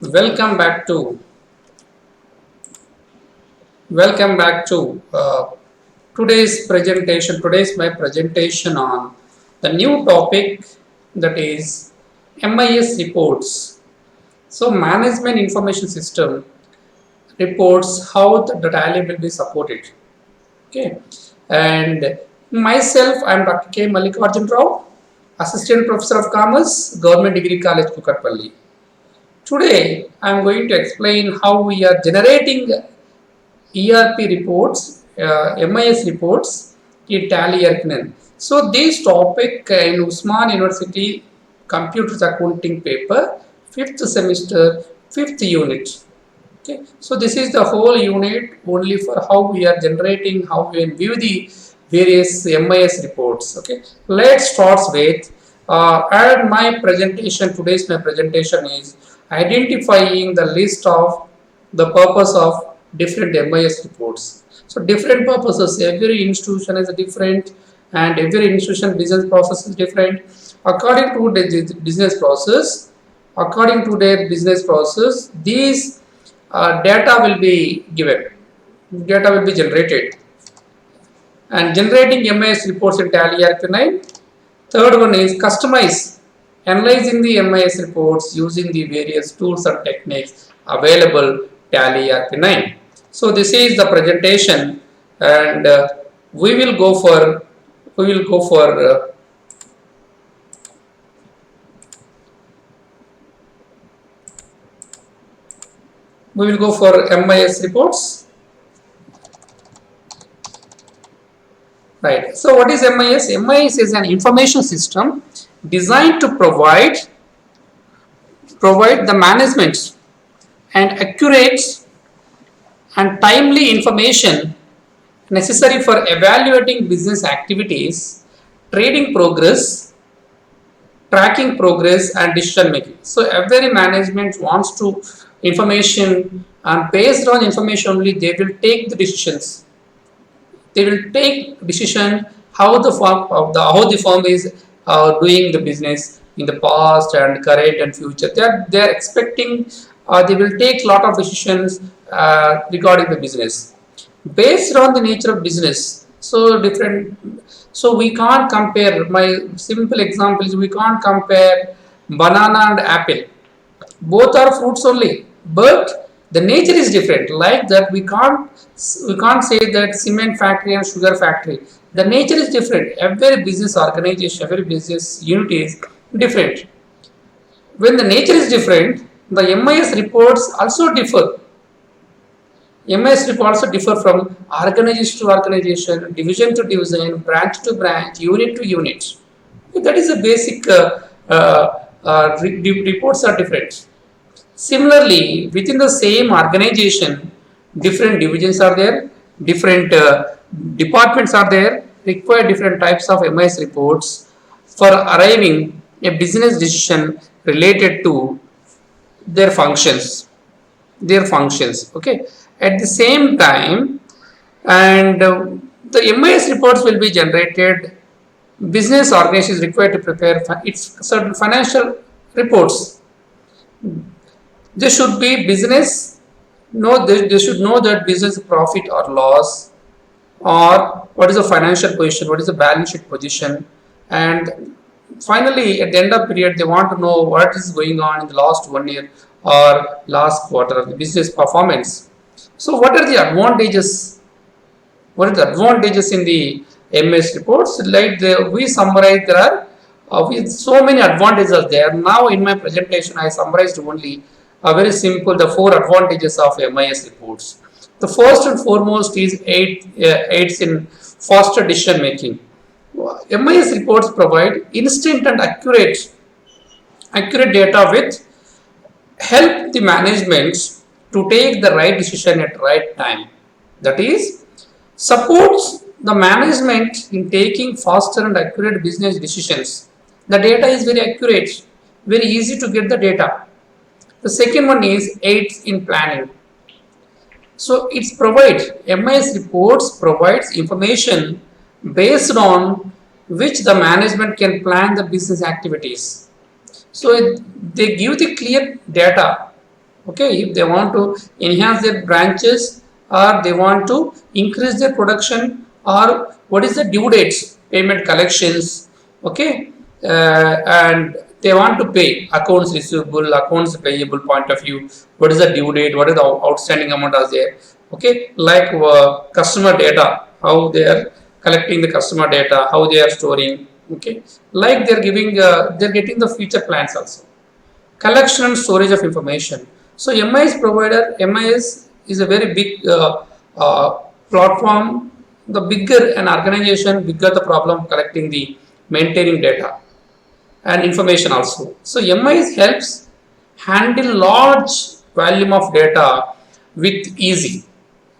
Welcome back to today's presentation. Today's my presentation on the new topic, that is MIS reports. So management information system reports, how the tally will be supported. Okay, and myself, I am Dr. K. Mallikarjun Rao, Assistant Professor of Commerce, Government Degree College, Kukatpalli. Today, I am going to explain how we are generating ERP reports, MIS reports in Tally Erknen. So this topic in Usman University Computers Accounting paper, 5th semester, 5th unit. Okay, so this is the whole unit only for how we are generating, how we view the various MIS reports. Okay, let's start with and my presentation. Today's my presentation is identifying the list of the purpose of different MIS reports. So different purposes. Every institution is different, and every institution business process is different. According to the business process, according to their business process, these data will be given, data will be generated, and generating MIS reports in Tally ERP9. Third one is customize, analyzing the MIS reports using the various tools and techniques available Tally ERP9. So this is the presentation, and we will go for we will go for we will go for MIS reports. Right. So what is MIS? MIS is an information system designed to provide the management and accurate and timely information necessary for evaluating business activities, trading progress, tracking progress, and decision making. So every management wants to information, and based on information only they will take the decisions. They will take decision how the firm is doing the business in the past and current and future. They are expecting, they will take lot of decisions regarding the business based on the nature of business. So different. So we can't compare. My simple example is, we can't compare banana and apple. Both are fruits only, but the nature is different. Like that, we can't say that cement factory and sugar factory. The nature is different. Every business organization, every business unit is different. When the nature is different, the MIS reports also differ. MIS reports also differ from organization to organization, division to division, branch to branch, unit to unit. That is the basic reports are different. Similarly, within the same organization, different divisions are there, different departments are there, require different types of MIS reports for arriving a business decision related to their functions. Okay. At the same time, and the MIS reports will be generated. Business organization is required to prepare its certain financial reports. They should be business, they should know that business profit or loss, or what is the financial position, what is the balance sheet position, and finally at the end of period they want to know what is going on in the last 1 year or last quarter of the business performance. So what are the advantages? What are the advantages in the MS reports? Like we summarize, there are so many advantages are there. Now in my presentation I summarized only very simple the 4 advantages of MIS reports. The first and foremost is aids in faster decision making. MIS reports provide instant and accurate data with help the management to take the right decision at right time. That is, supports the management in taking faster and accurate business decisions. The data is very accurate, very easy to get the data. The second one is aids in planning. So it's provides, MIS reports provides information based on which the management can plan the business activities. So they give the clear data Okay, if they want to enhance their branches or they want to increase their production, or what is the due dates, payment collections, okay, and they want to pay accounts receivable, accounts payable point of view, what is the due date, what is the outstanding amount are there, okay, like customer data, how they are collecting the customer data, how they are storing, okay, like they are giving, they are getting the future plans also. Collection and storage of information. So MIS provider, MIS is a very big platform. The bigger an organization, bigger the problem collecting the maintaining data and information also. So MIS helps handle large volume of data with easy.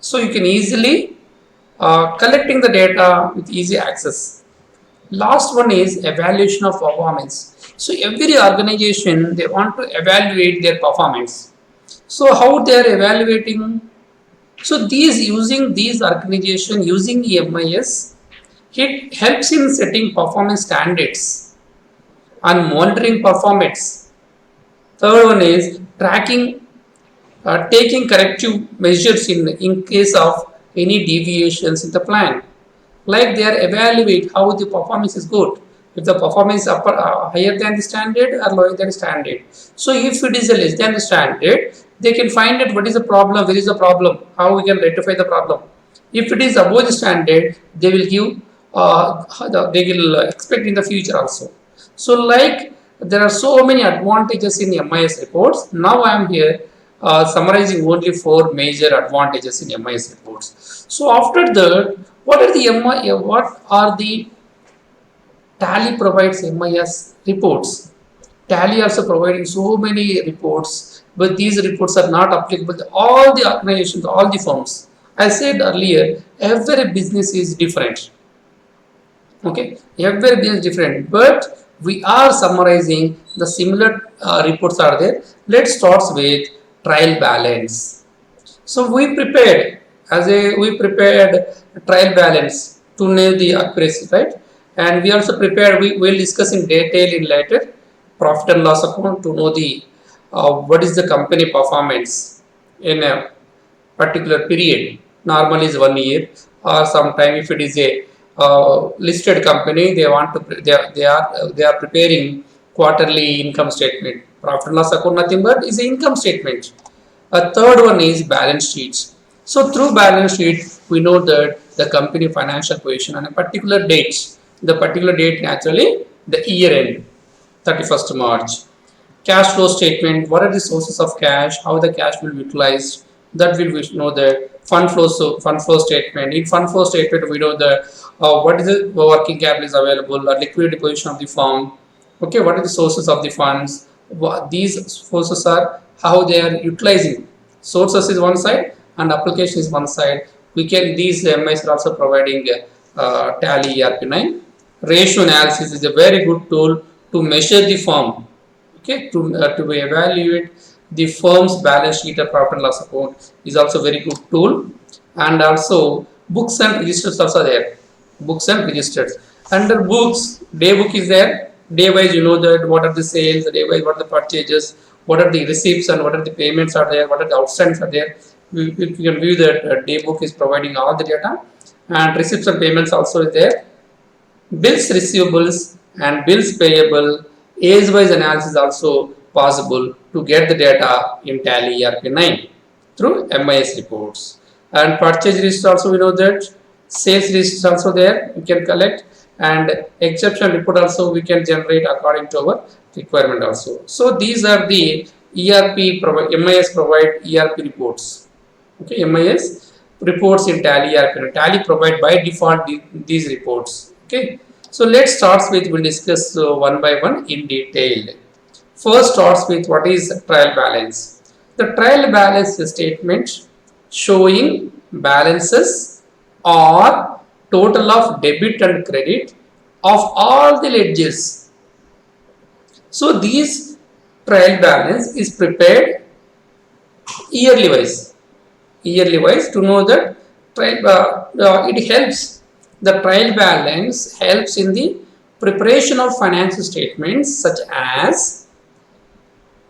So you can easily collecting the data with easy access. Last one is evaluation of performance. So every organization, they want to evaluate their performance. So how they are evaluating? So these using these organization using MIS, it helps in setting performance standards and monitoring performance. Third one is tracking, taking corrective measures in case of any deviations in the plan. Like they are evaluate how the performance is good, if the performance is upper, higher than the standard or lower than the standard. So if it is a less than the standard, they can find out what is the problem, where is the problem, how we can rectify the problem. If it is above the standard, they will give, they will expect in the future also. So like there are so many advantages in MIS reports. Now I am here summarizing only four major advantages in MIS reports. So after that, what are the Tally provides MIS reports. Tally also providing so many reports, but these reports are not applicable to all the organizations, all the firms. I said earlier, every business is different. Okay, every business is different, but we are summarizing the similar reports are there. Let's start with trial balance. So we prepared a trial balance to nail the accuracy, right? And we also prepared, we will discuss in detail in later profit and loss account to know the what is the company performance in a particular period. Normally is 1 year, or sometime if it is a listed company, they want to they are preparing quarterly income statement. Profit and loss account nothing but is an income statement. A third one is balance sheets. So through balance sheet, we know that the company financial position on a particular date. The particular date naturally the year end, 31st March. Cash flow statement, what are the sources of cash, how the cash will be utilized, that will we know the fund flow, so fund flow statement. In fund flow statement, we know the what is the working capital is available, or liquidity position of the firm. Okay, what are the sources of the funds? These sources are how they are utilizing. Sources is one side and application is one side. We can these MIs are also providing Tally ERP9. Ratio analysis is a very good tool to measure the firm. Okay, to evaluate the firm's balance sheet or profit and loss account is also very good tool. And also books and registers also there. Books and registers. Under books, day book is there. Day wise, you know that what are the sales, day wise what are the purchases, what are the receipts and what are the payments are there, what are the outstandings are there. We can view that day book is providing all the data, and receipts and payments also is there. Bills receivables and bills payable, age-wise analysis also possible to get the data in Tally ERP9 through MIS reports. And purchase list also we know that, sales list is also there, we can collect, and exception report also we can generate according to our requirement also. So these are the MIS provide ERP reports. Okay, MIS reports in Tally ERP. Tally provide by default these reports. Okay, so let's start with, we'll discuss one by one in detail. First starts with what is trial balance. The trial balance is a statement showing balances or total of debit and credit of all the ledgers. So these trial balance is prepared yearly wise to know that it helps, the trial balance helps in the preparation of financial statements such as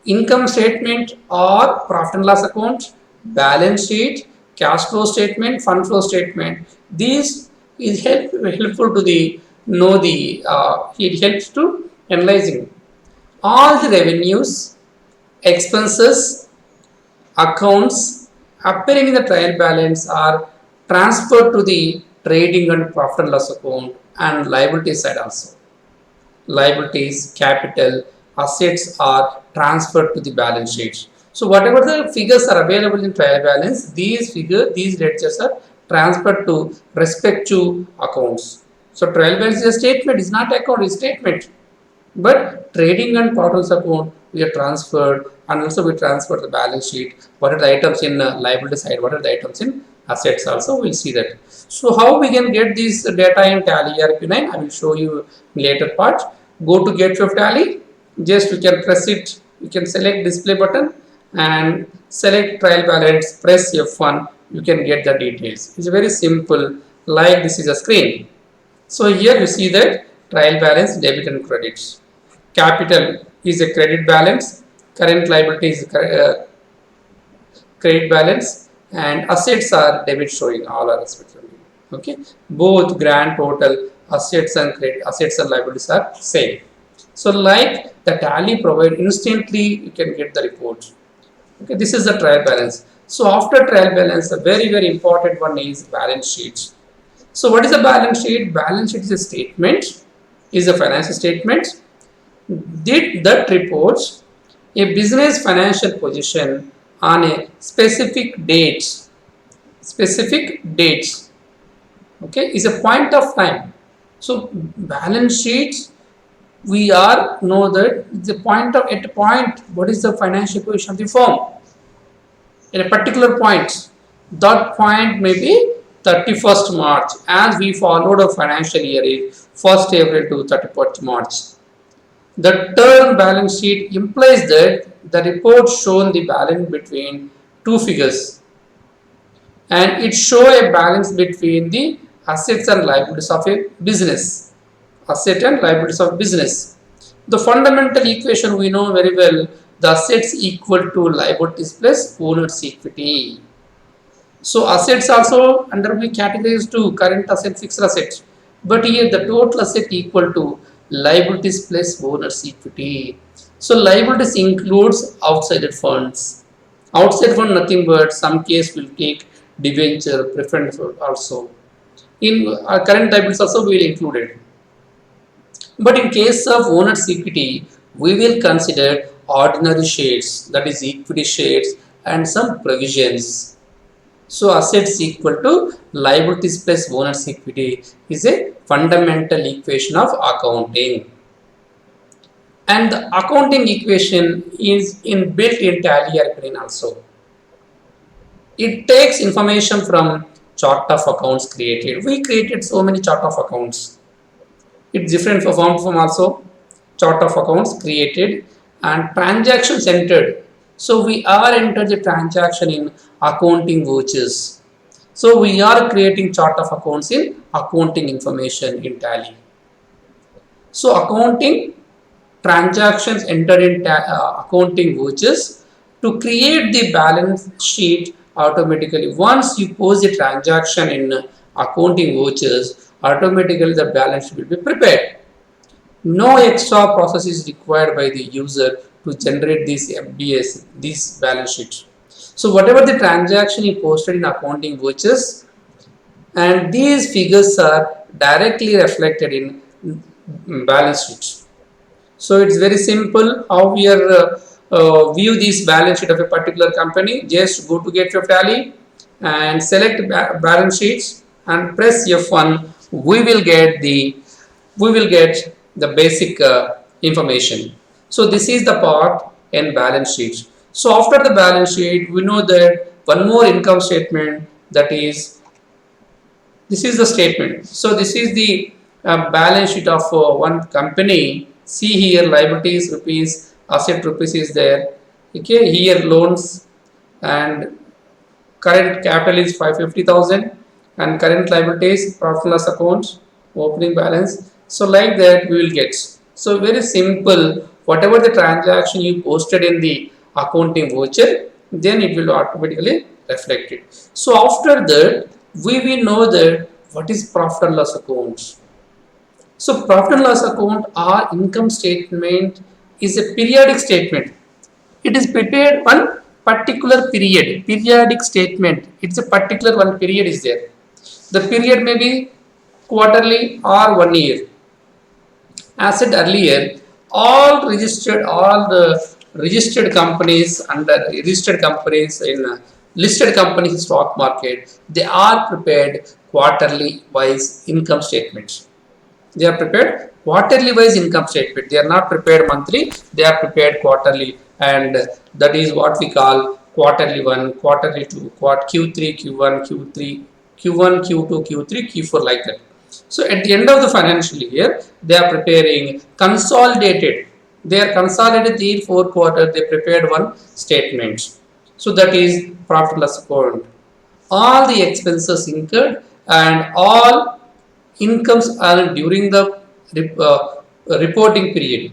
income statement or profit and loss account, balance sheet, cash flow statement, fund flow statement. These is helpful to the know the it helps to analyzing all the revenues, expenses, accounts appearing in the trial balance are transferred to the trading and profit and loss account and liability side also. Liabilities, capital, assets are transferred to the balance sheet. So whatever the figures are available in trial balance, these ledgers are transferred to respect to accounts. So trial balance is a statement, is not account, is statement. But trading and portals account we are transferred, and also we transfer the balance sheet. What are the items in liability side? What are the items in assets? Also, we'll see that. So how we can get this data in Tally ERP9? I will show you later part. Go to Gateway of Tally. Just you can press it. You can select display button and select trial balance. Press F1. You can get the details. It's very simple. Like this is a screen. So here you see that trial balance, debit and credits. Capital is a credit balance, current liability is credit balance, and assets are debit showing all are respectively. Okay, both grand total assets and credit assets and liabilities are same. So like the Tally provide instantly you can get the report. Okay, this is the trial balance. So after trial balance, a very important one is balance sheet. So what is a balance sheet? Balance sheet is a statement, is a financial statement that reports a business financial position on a specific dates. Specific dates. Okay, is a point of time. So balance sheets we are know that the point of at a point what is the financial position of the firm at a particular point. That point may be 31st March as we followed a financial year is 1st April to 31st March. The term balance sheet implies that the report shown the balance between two figures and it show a balance between the assets and liabilities of a business. Asset and liabilities of business. The fundamental equation we know very well, the assets equal to liabilities plus owner's equity. So assets also under we categorized to current asset, fixed assets. But here the total asset equal to liabilities plus owner's equity. So liabilities includes outside funds. Outside fund nothing but some case will take debenture, preference also. In current liabilities also we will include it. But in case of owner's equity, we will consider ordinary shares, that is equity shares and some provisions. So assets equal to liabilities plus owner's equity is a fundamental equation of accounting. And the accounting equation is built in Tally ERP9 also. It takes information from chart of accounts created. We created so many chart of accounts. It's different for form also. Chart of accounts created and transactions entered. So we are entered the transaction in accounting vouchers. So we are creating chart of accounts in accounting information in Tally. So accounting transactions entered in accounting vouchers to create the balance sheet automatically. Once you post the transaction in accounting vouchers, automatically the balance sheet will be prepared. No extra process is required by the user to generate this MBS, this balance sheet. So whatever the transaction is posted in accounting vouchers, and these figures are directly reflected in balance sheets. So it's very simple how we are view this balance sheet of a particular company. Just go to Gateway of Tally and select balance sheets and press F1. We will get the basic information. So this is the part in balance sheet. So after the balance sheet, we know that one more income statement, that is this is the statement. So this is the balance sheet of one company. See here liabilities rupees, asset rupees is there. Okay, here loans and current capital is 550,000 and current liabilities profit and loss account opening balance. So like that we will get. So very simple whatever the transaction you posted in the accounting voucher, then it will automatically reflect it. So after that, we will know that what is profit and loss account. So profit and loss account or income statement is a periodic statement. It is prepared one particular period, periodic statement. It's a particular one period is there. The period may be quarterly or 1 year. As said earlier, all the registered companies under registered companies in listed companies in stock market, they are prepared quarterly wise income statements. They are prepared quarterly wise income statement. They are not prepared monthly, they are prepared quarterly, and that is what we call quarterly 1, quarterly 2, Q3, Q1, Q3, Q1, Q2, Q3, Q4, like that. So at the end of the financial year, they are preparing consolidated. They are consolidated the 4 quarter. They prepared one statement. So that is profit and loss account. All the expenses incurred and all incomes earned during the reporting period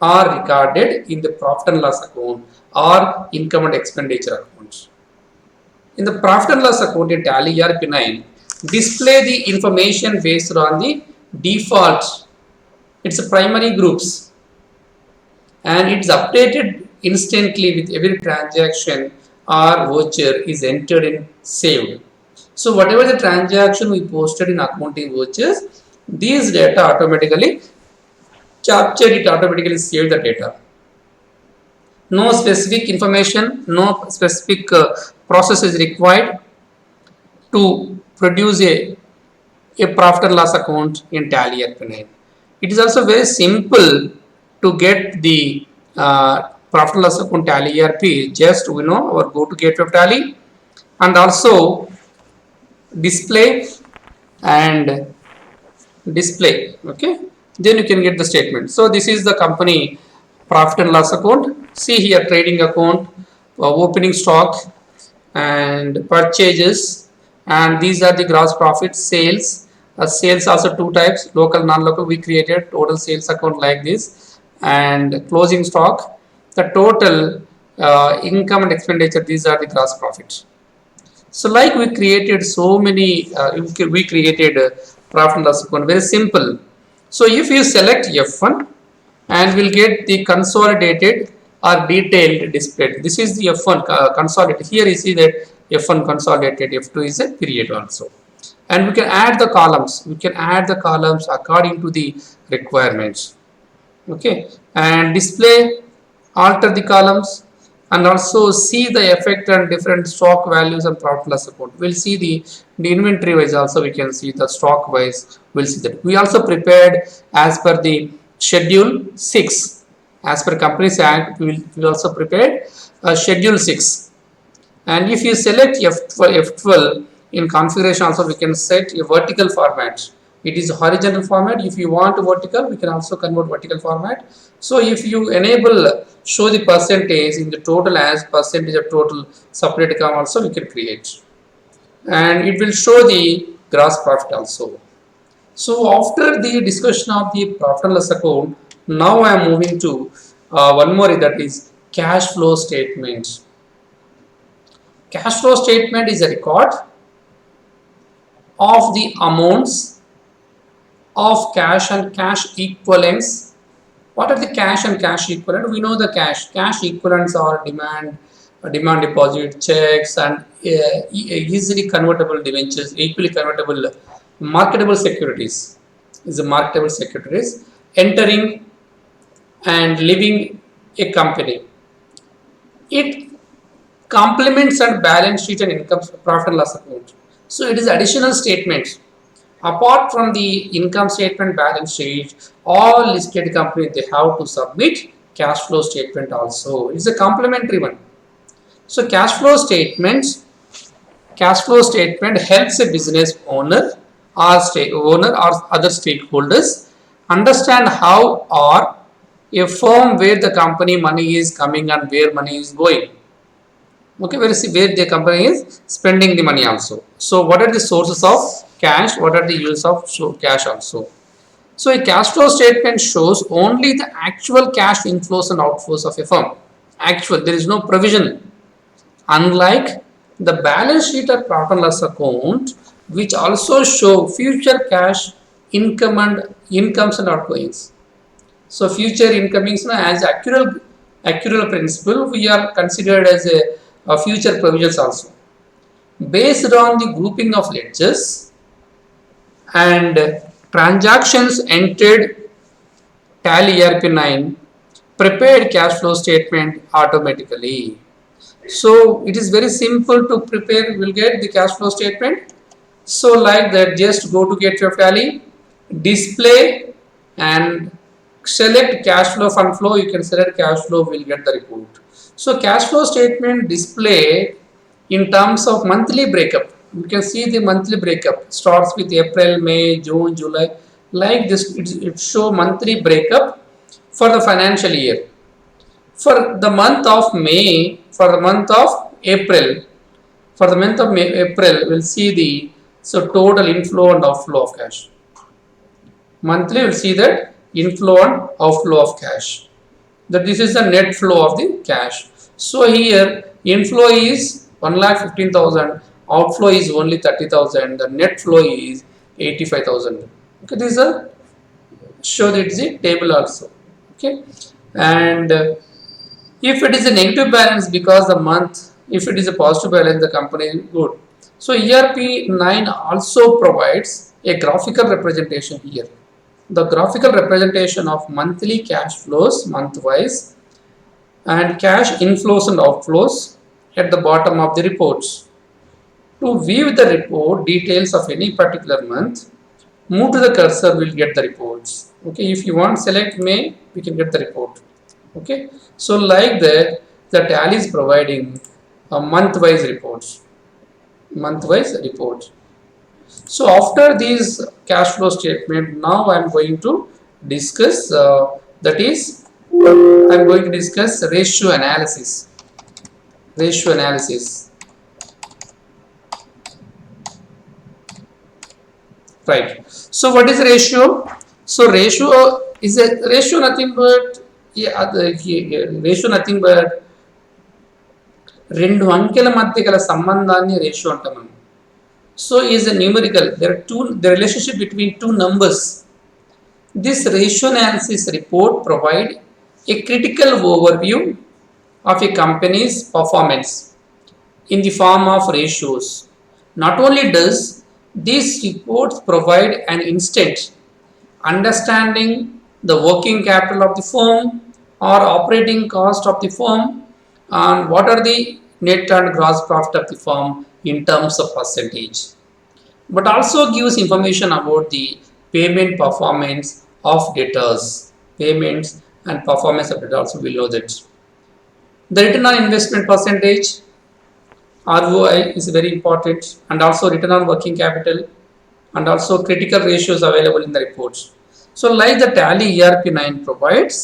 are recorded in the profit and loss account or income and expenditure accounts. In the profit and loss account in Tally ERP9, display the information based on the default. It's a primary groups and it's updated instantly with every transaction or voucher is entered and saved. So whatever the transaction we posted in accounting vouchers, these data automatically captured, it automatically saved the data. No specific information, no specific process is required to produce a profit and loss account in Tally ERP9. It is also very simple to get the profit and loss account Tally ERP. Just our go to gateway of Tally and also display and display. Okay, then you can get the statement. So this is the company profit and loss account. See here, trading account, opening stock and purchases, and these are the gross profit, sales. Sales also two types, local, non-local. We created total sales account like this, and closing stock. The total income and expenditure. These are the gross profits. So like we created so many, we created profit and loss account, very simple. So if you select F1 and we'll get the consolidated or detailed displayed. This is the F1 consolidated. Here you see that F1 consolidated, F2 is a period also. And we can add the columns. We can add the columns according to the requirements. Okay, and display, alter the columns, and also see the effect on different stock values and profit loss account. We'll see the inventory wise also, we can see the stock wise, we'll see that. We also prepared as per the schedule 6, as per Companies Act, we will also prepared schedule 6. And if you select F12 in configuration also, we can set a vertical format. It is horizontal format. If you want vertical, we can also convert vertical format. So if you enable show the percentage in the total as percentage of total separate account also, we can create, and it will show the gross profit also. So after the discussion of the profit and loss account, now I am moving to one more, that is cash flow statement. Cash flow statement is a record of the amounts of cash and cash equivalents. What are the cash and cash equivalent? We know the cash equivalents are demand deposit, checks, and easily convertible debentures, equally convertible marketable securities. Is the marketable securities entering and leaving a company. It complements and balance sheet and income, profit and loss account. So it is additional statements. Apart from the income statement, balance sheet, all listed companies, they have to submit cash flow statement also. It's a complementary one. So cash flow statement helps a business owner or other stakeholders understand how or a firm where the company money is coming and where money is going. Okay, where the company is spending the money also. So what are the sources of cash? What are the use of cash also? So a cash flow statement shows only the actual cash inflows and outflows of a firm. Actual, there is no provision. Unlike the balance sheet or profit and loss account, which also show future cash incomes and outgoings. So future incomings as accrual principle, we are considered as a future provisions also. Based on the grouping of ledgers and transactions entered Tally ERP9 prepared cash flow statement automatically. So it is very simple to prepare. We'll get the cash flow statement. So like that, just go to get your Tally, display and select cash flow fund flow. You can select cash flow, will get the report. So cash flow statement display in terms of monthly breakup. You can see the monthly breakup starts with April, May, June, July. Like this, it show monthly breakup for the financial year. For the month of May, for the month of April, for the month of April, we'll see the total inflow and outflow of cash. Monthly, we'll see that inflow and outflow of cash. That this is the net flow of the cash. So here inflow is 1,15,000, outflow is only 30,000, the net flow is 85,000. Okay, this is a show that it's a table also. Okay, and if it is a negative balance because the month, if it is a positive balance, the company is good. So ERP9 also provides a graphical representation here. The graphical representation of monthly cash flows month-wise and cash inflows and outflows at the bottom of the reports. To view the report details of any particular month, move to the cursor, will get the reports. Okay, if you want select May, we can get the report. Okay, so like that, the Tally is providing a month-wise reports. So after these cash flow statement, now I am going to discuss that is I am going to discuss ratio analysis. Right. So what is ratio? So ratio is nothing but ratio nothing but రెండు అంకెల మధ్య గల సంబంధాన్ని ratio అంటాం మనం. So is a numerical. There are the relationship between two numbers. This ratio analysis report provide a critical overview of a company's performance in the form of ratios. Not only does these reports provide an instant understanding the working capital of the firm or operating cost of the firm and what are the net and gross profit of the firm in terms of percentage, but also gives information about the payment performance of debtors, payments and performance of debtors. Also we know that the return on investment percentage, ROI, is very important, and also return on working capital, and also critical ratios available in the reports. So like the Tally ERP9 provides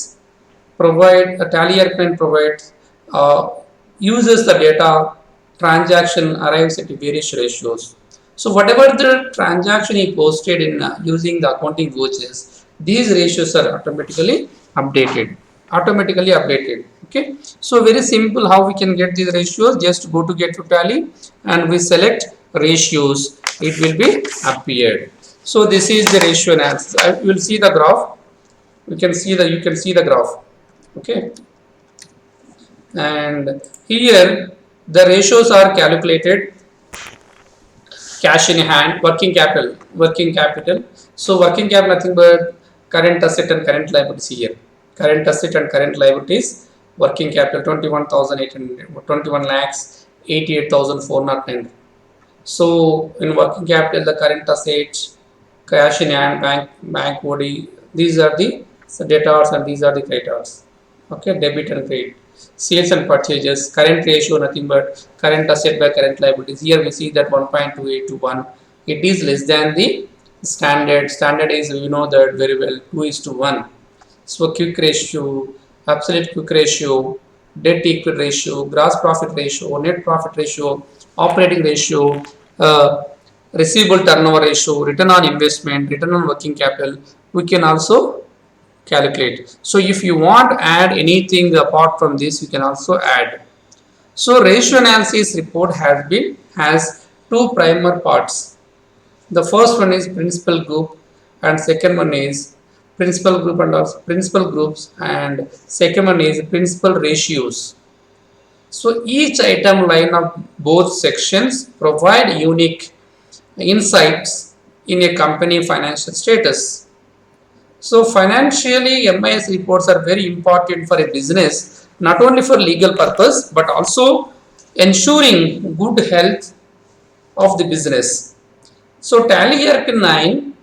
uses the data, transaction arrives at various ratios. So whatever the transaction he posted in using the accounting vouchers, these ratios are automatically updated. Okay, so very simple how we can get these ratios. Just go to get to Tally and we select ratios, it will be appeared. So this is the ratio analysis. You will see the graph. You can see the graph. Okay, and here the ratios are calculated. Cash in hand, working capital. So working capital nothing but current asset and current liabilities here. Current asset and current liabilities, working capital 21 lakhs 88,409. So in working capital, the current assets, cash in hand, bank OD, these are the debtors and these are the creditors. Okay, debit and credit. Sales and purchases, current ratio nothing but current asset by current liabilities. Here we see that 1.28 to 1. It is less than the standard. Standard is, you know that very well, 2:1. So quick ratio, absolute quick ratio, debt equity ratio, gross profit ratio, net profit ratio, operating ratio, receivable turnover ratio, return on investment, return on working capital, we can also calculate. So if you want to add anything apart from this, you can also add. So ratio analysis report has two primer parts. The first one is principal group and second one is principal group and also principal groups, and second one is principal ratios. So each item line of both sections provide unique insights in a company financial status. So financially, MIS reports are very important for a business, not only for legal purpose, but also ensuring good health of the business. So Tally ERP9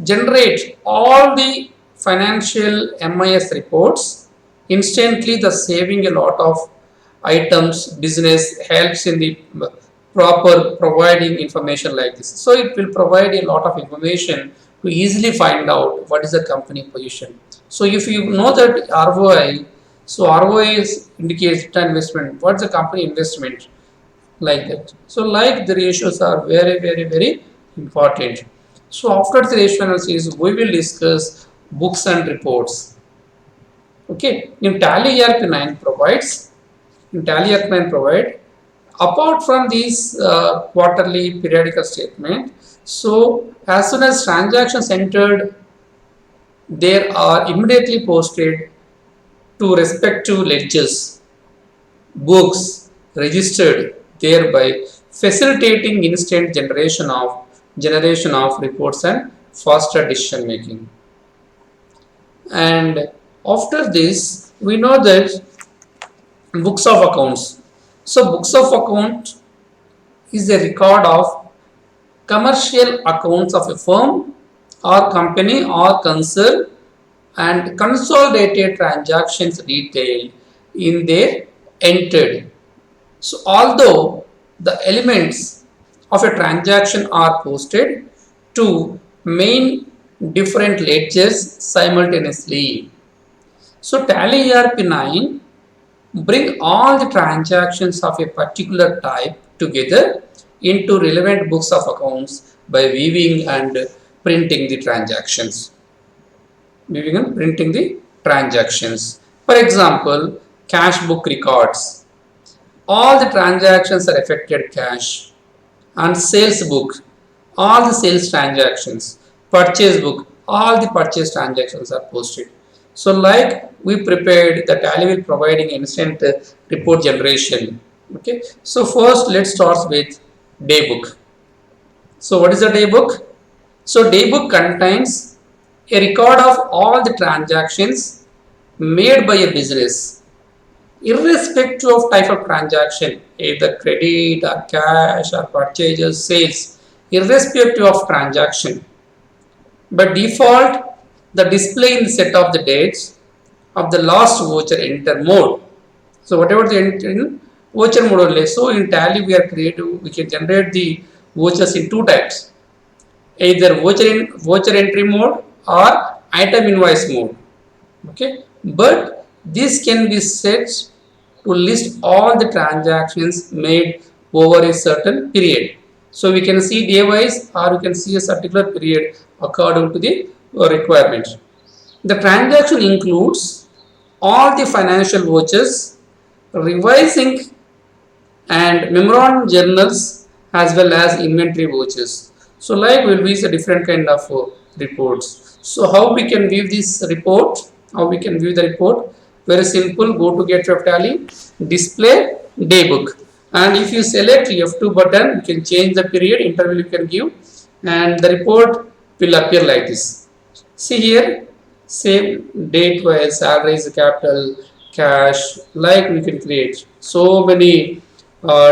generate all the financial MIS reports instantly, the saving a lot of items. Business helps in the proper providing information like this. So it will provide a lot of information to easily find out what is the company position. So if you know that ROI, so ROI indicates return investment, what's the company investment, like that. So like the ratios are very important. So after the ratio analysis, we will discuss books and reports. Okay, in Tally ERP9 provides, apart from these quarterly periodical statement, so as soon as transactions entered, they are immediately posted to respective ledgers, books registered, thereby facilitating instant generation of reports and faster decision making. And after this, we know that books of accounts. So books of account is a record of commercial accounts of a firm or company or concern and consolidated transactions detailed in their entered. So although the elements of a transaction are posted to main different ledgers simultaneously. So Tally ERP9 bring all the transactions of a particular type together into relevant books of accounts by viewing and printing the transactions. Viewing and printing the transactions. For example, cash book records. All the transactions are affected cash. And sales book, all the sales transactions. Purchase book, all the purchase transactions are posted. So like we prepared, the Tally will providing instant report generation. Okay. So first let's start with day book. So what is a day book? So day book contains a record of all the transactions made by a business, irrespective of type of transaction, either credit or cash or purchases, sales, irrespective of transaction. By default, the display in the set of the dates of the last voucher enter mode. So whatever the enter in voucher mode only. So in Tally we are creative, we can generate the vouchers in two types, either voucher entry mode or item invoice mode. Okay, but this can be set to list all the transactions made over a certain period. So we can see day wise or we can see a particular period according to the requirement. The transaction includes all the financial vouchers, revising and memorandum journals as well as inventory vouchers. So like will be a different kind of reports. So how we can view this report? How we can view the report? Very simple. Go to Get of Tally, display daybook, and if you select F2 button, you can change the period interval you can give, and the report will appear like this. See here, same date wise, salaries, capital, cash, like we can create so many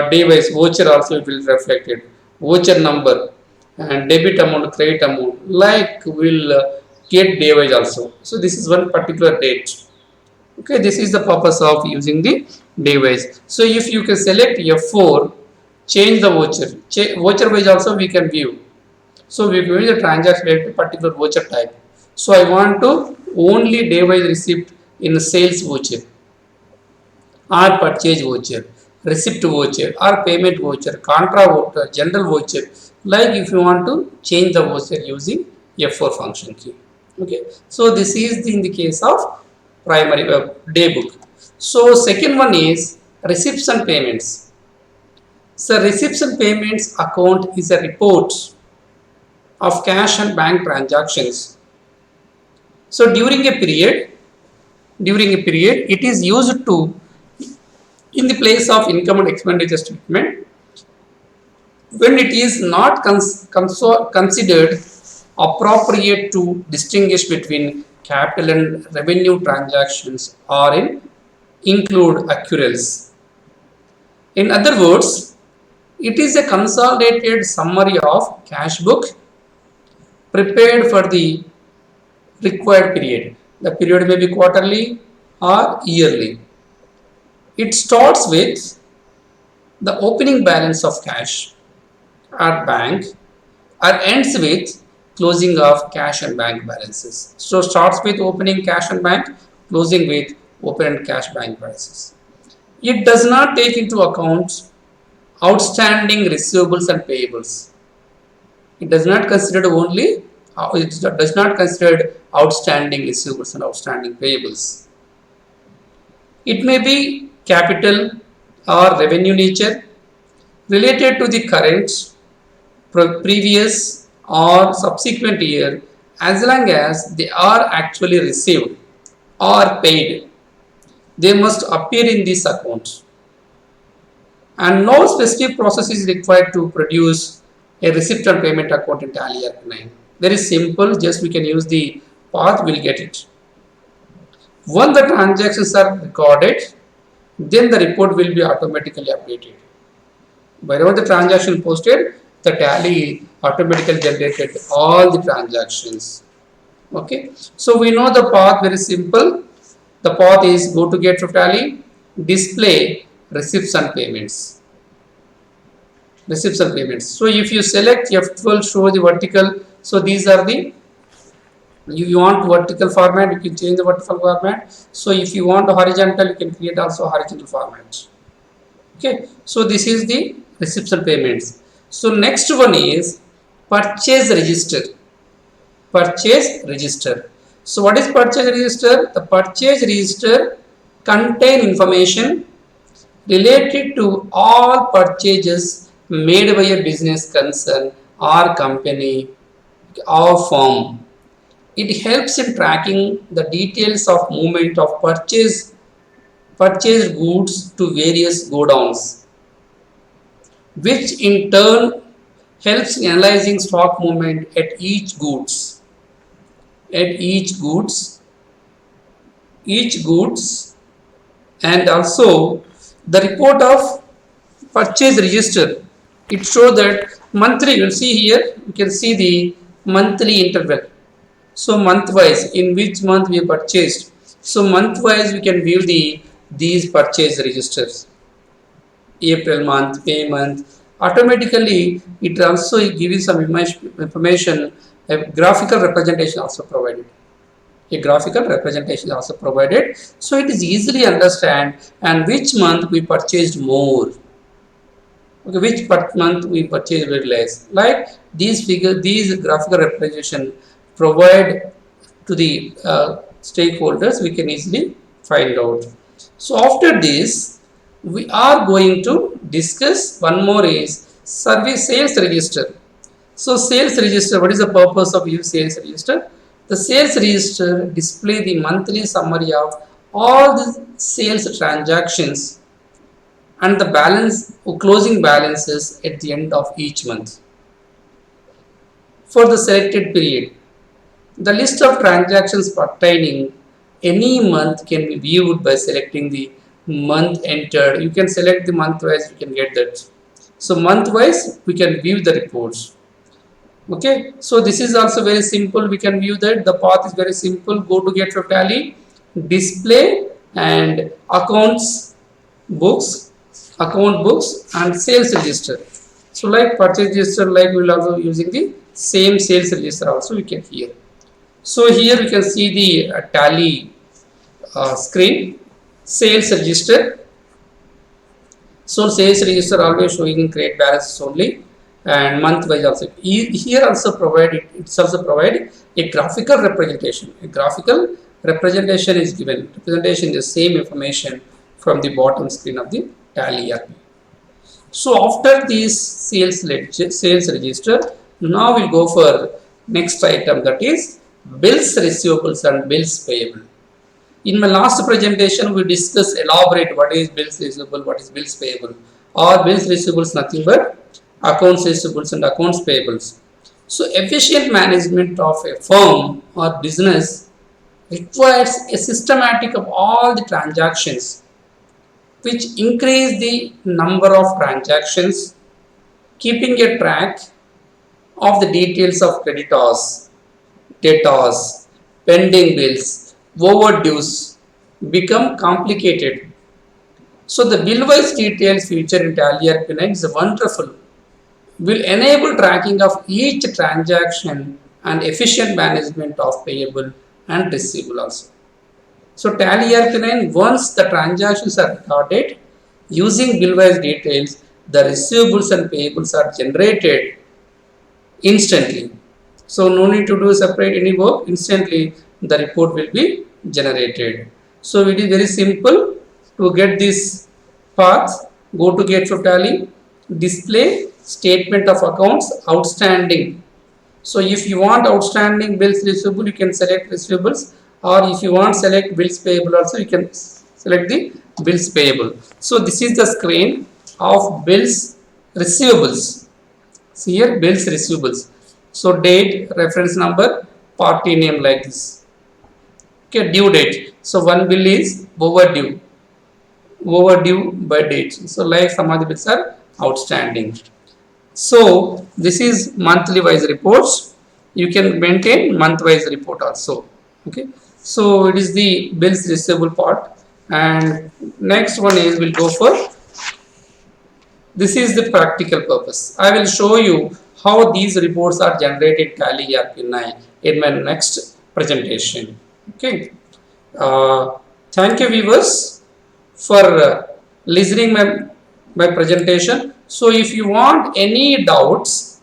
day wise voucher also it will reflected, voucher number and debit amount, credit amount, like will get day wise also. So this is one particular date. Okay, this is the purpose of using the day wise. So if you can select F4, change the voucher, voucher wise also we can view. So we view the transaction related to particular voucher type. So I want to only day wise receipt in sales voucher or purchase voucher, receipt voucher or payment voucher, contra voucher, general voucher. Like if you want to change the voucher using F4 function key. Okay, so this is in the case of primary day book. So second one is receipts and payments. So receipts and payments account is a report of cash and bank transactions. So during a period, it is used to in the place of income and expenditure statement when it is not considered appropriate to distinguish between capital and revenue transactions or include accruals. In other words, it is a consolidated summary of cash book prepared for the required period. The period may be quarterly or yearly. It starts with the opening balance of cash at bank or ends with closing of cash and bank balances. So starts with opening cash and bank, closing with open cash bank balances. It does not take into account outstanding receivables and payables. It does not consider only it does not consider outstanding receivables and outstanding payables. It may be capital or revenue nature related to the current, previous or subsequent year as long as they are actually received or paid. They must appear in this account. And no specific process is required to produce a receipt and payment account in Tally Arc9. Very simple, just we can use the path, we'll get it. Once the transactions are recorded, then the report will be automatically updated. Wherever the transaction posted, the Tally automatically generated all the transactions. Okay, so we know the path very simple. The path is go to get of Tally, display receipts and payments. Receipts and payments. So if you select F12, show the vertical. So these are the, if you want vertical format, you can change the vertical format. So if you want horizontal, you can create also horizontal format. Okay, so this is the receipts and payments. So next one is purchase register. Purchase register. So what is purchase register? The purchase register contain information related to all purchases made by a business concern or company or firm. It helps in tracking the details of movement of purchased goods to various godowns, which in turn helps in analyzing stock movement at each goods, and also the report of purchase register. It shows that monthly, you'll see here, you can see the monthly interval. So month wise, in which month we purchased. So month wise, we can view these purchase registers. April month, May month. Automatically, it also gives some information. A graphical representation also provided. So it is easily understand and which month we purchased more. Okay, which month we purchased very less. Like these graphical representation provide to the stakeholders, we can easily find out. So after this, we are going to discuss one more is service sales register. So sales register, what is the purpose of use sales register? The sales register display the monthly summary of all the sales transactions and the balance closing balances at the end of each month for the selected period. The list of transactions pertaining any month can be viewed by selecting the month entered. You can select the month wise, you can get that. So month wise, we can view the reports. Okay, so this is also very simple. We can view that. The path is very simple. Go to get your Tally, display and accounts books, account books and sales register. So like purchase register, like we will also using the same sales register also we can here. So here we can see the Tally screen, sales register. So sales register always showing in create balances only. and month wise also. Here also it's also provide a graphical representation. A graphical representation is given. Representation is the same information from the bottom screen of the Tally ERP. So after this sales register, now we'll go for next item, that is bills receivables and bills payable. In my last presentation, we discussed elaborate what is bills receivable, what is bills payable. Or bills receivables nothing but accounts receivables and accounts payables. So efficient management of a firm or business requires a systematic of all the transactions, which increase the number of transactions, keeping a track of the details of creditors, debtors, pending bills, overdues become complicated. So the bill-wise details feature in Tally ERP9 is wonderful. Will enable tracking of each transaction and efficient management of payable and receivable also. So Tally ERP9, once the transactions are recorded using bill-wise details, the receivables and payables are generated instantly. So no need to do separate any work. Instantly the report will be generated. So it is very simple to get this path. Go to Gates of Tally, display statement of accounts outstanding. So if you want outstanding bills receivable, you can select receivables, or if you want select bills payable also, you can select the bills payable. So this is the screen of bills receivables. See here, bills receivables. So date, reference number, party name like this. Okay, due date. So one bill is overdue by date. So like some of the bills are outstanding. So this is monthly wise reports. You can maintain month wise report also. Okay. So it is the bills receivable part, and next one is we'll go for, this is the practical purpose. I will show you how these reports are generated Tally ERP9 in my next presentation. Okay. Thank you viewers for listening my presentation. So if you want any doubts,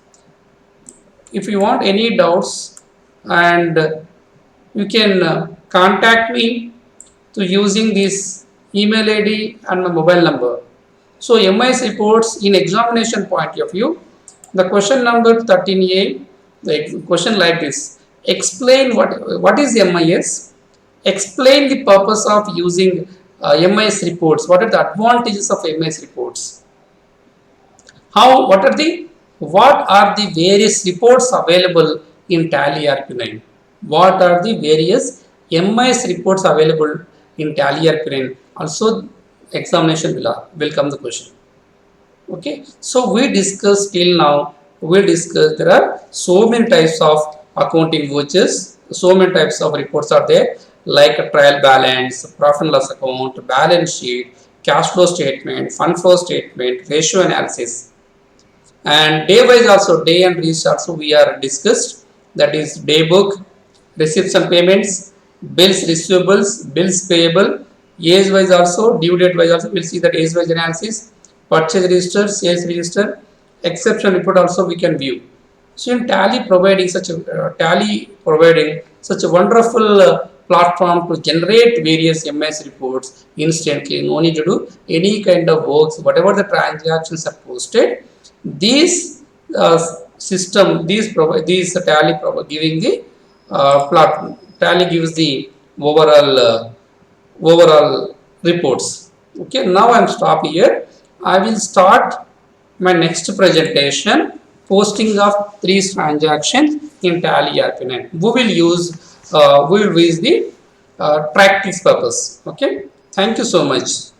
and you can contact me to using this email ID and my mobile number. So MIS reports in examination point of view, the question number 13A, the question like this: explain what is MIS, explain the purpose of using MIS reports, what are the advantages of MIS reports, what are the various reports available in Tally ERP9, what are the various MIS reports available in Tally ERP9. Also examination will come the question. Okay, so we discussed till now, there are so many types of accounting vouchers, so many types of reports are there, like a trial balance, profit and loss account, balance sheet, cash flow statement, fund flow statement, ratio analysis, and day wise also, day and reach also we are discussed, that is day book, receipts and payments, bills receivables, bills payable, age wise also, due date wise also, we'll see that age wise analysis, purchase register, sales register, exception report also we can view. So in Tally providing such a wonderful platform to generate various MS reports instantly, no need to do any kind of works, whatever the transactions are posted, these Tally giving the platform. Tally gives the overall reports. Okay, now I'm stop here. I will start my next presentation, posting of 3 transactions in Tally ERP9. We will use the practice purpose. Okay, thank you so much.